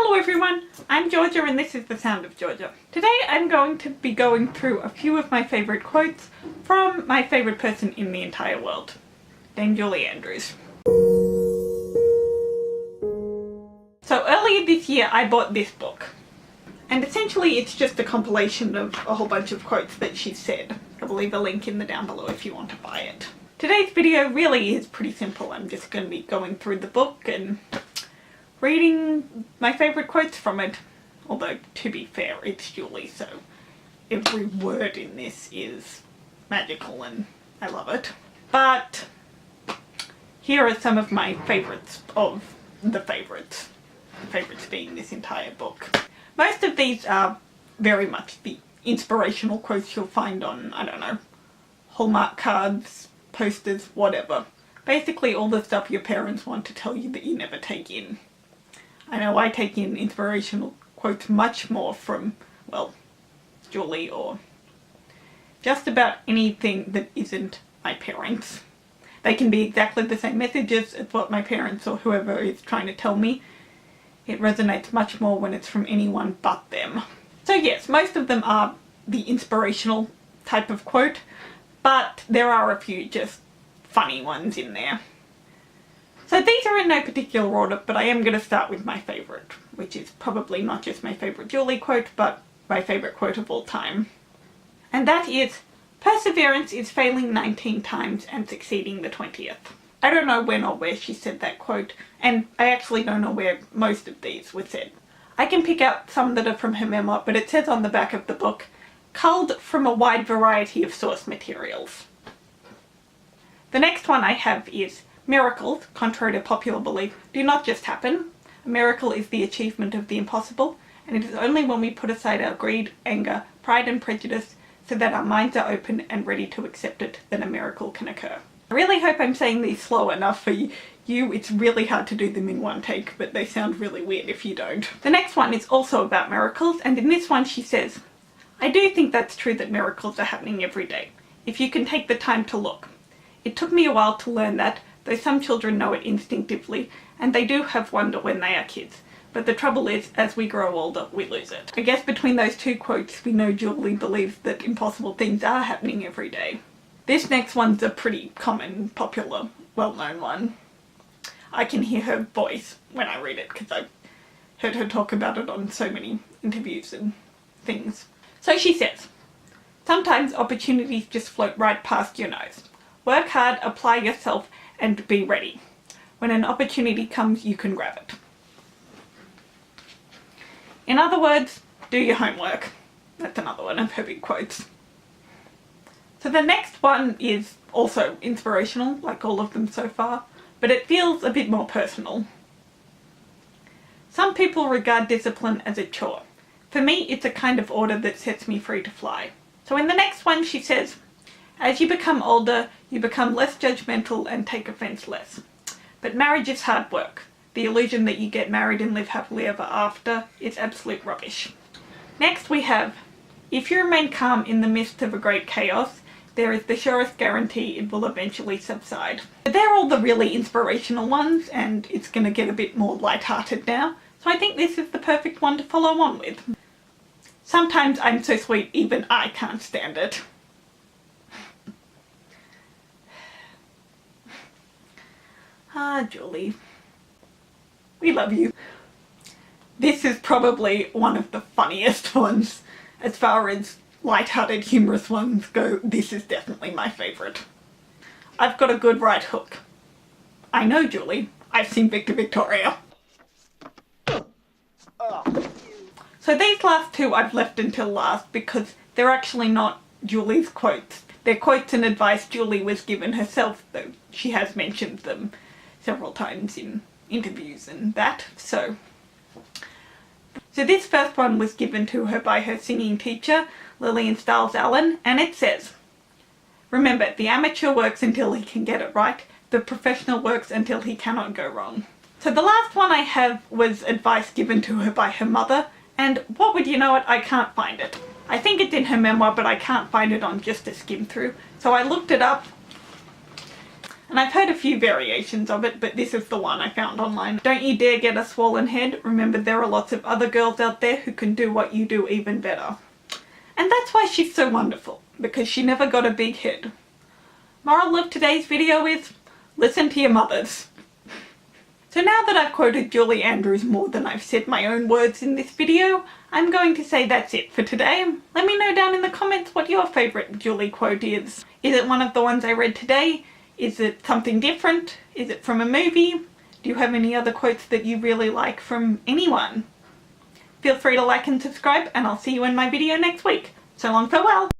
Hello everyone, I'm Georgia and this is The Sound of Georgia. Today I'm going to be going through a few of my favourite quotes from my favourite person in the entire world, Dame Julie Andrews. So earlier this year I bought this book, and essentially it's just a compilation of a whole bunch of quotes that she said. I will leave a link in the down below if you want to buy it. Today's video really is pretty simple. I'm just going to be going through the book and reading my favourite quotes from it. Although, to be fair, it's Julie, so every word in this is magical and I love it. But here are some of my favourites of the favourites. The favourites being this entire book. Most of these are very much the inspirational quotes you'll find on, I don't know, Hallmark cards, posters, whatever. Basically all the stuff your parents want to tell you that you never take in. I know I take in inspirational quotes much more from, well, Julie or just about anything that isn't my parents. They can be exactly the same messages as what my parents or whoever is trying to tell me. It resonates much more when it's from anyone but them. So yes, most of them are the inspirational type of quote, but there are a few just funny ones in there. So these are in no particular order, but I am going to start with my favourite, which is probably not just my favourite Julie quote, but my favourite quote of all time. And that is, "Perseverance is failing 19 times and succeeding the 20th. I don't know when or where she said that quote, and I actually don't know where most of these were said. I can pick out some that are from her memoir, but it says on the back of the book, "Culled from a wide variety of source materials." The next one I have is, "Miracles, contrary to popular belief, do not just happen. A miracle is the achievement of the impossible, and it is only when we put aside our greed, anger, pride and prejudice so that our minds are open and ready to accept it that a miracle can occur." I really hope I'm saying these slow enough for you. It's really hard to do them in one take, but they sound really weird if you don't. The next one is also about miracles, and in this one she says, "I do think that's true that miracles are happening every day, if you can take the time to look. It took me a while to learn that, though some children know it instinctively, and they do have wonder when they are kids. But the trouble is, as we grow older, we lose it." I guess between those two quotes, we know Julie believes that impossible things are happening every day. This next one's a pretty common, popular, well-known one. I can hear her voice when I read it because I've heard her talk about it on so many interviews and things. So she says, "Sometimes opportunities just float right past your nose. Work hard, apply yourself, and be ready. When an opportunity comes, you can grab it." In other words, do your homework. That's another one of her big quotes. So the next one is also inspirational, like all of them so far, but it feels a bit more personal. "Some people regard discipline as a chore. For me, it's a kind of order that sets me free to fly." So in the next one she says, "As you become older, you become less judgmental and take offence less. But marriage is hard work. The illusion that you get married and live happily ever after is absolute rubbish." Next we have, "If you remain calm in the midst of a great chaos, there is the surest guarantee it will eventually subside." They're all the really inspirational ones, and it's going to get a bit more light-hearted now, so I think this is the perfect one to follow on with. "Sometimes I'm so sweet even I can't stand it." Ah, Julie. We love you. This is probably one of the funniest ones. As far as light-hearted, humorous ones go, this is definitely my favourite. "I've got a good right hook. I know, Julie. I've seen Victor Victoria." So these last two I've left until last because they're actually not Julie's quotes. They're quotes and advice Julie was given herself, though she has mentioned them several times in interviews and that, so this first one was given to her by her singing teacher, Lillian Stiles Allen, and it says, "Remember, the amateur works until he can get it right, the professional works until he cannot go wrong." So the last one I have was advice given to her by her mother, and what would you know it, I can't find it. I think it's in her memoir, but I can't find it on just a skim through, so I looked it up. And I've heard a few variations of it, but this is the one I found online. Don't you dare get a swollen head. Remember, there are lots of other girls out there who can do what you do even better. And that's why she's so wonderful, because she never got a big head. Moral of today's video is, listen to your mothers. So now that I've quoted Julie Andrews more than I've said my own words in this video, I'm going to say that's it for today. Let me know down in the comments what your favourite Julie quote is. Is it one of the ones I read today? Is it something different? Is it from a movie? Do you have any other quotes that you really like from anyone? Feel free to like and subscribe, and I'll see you in my video next week. So long, farewell!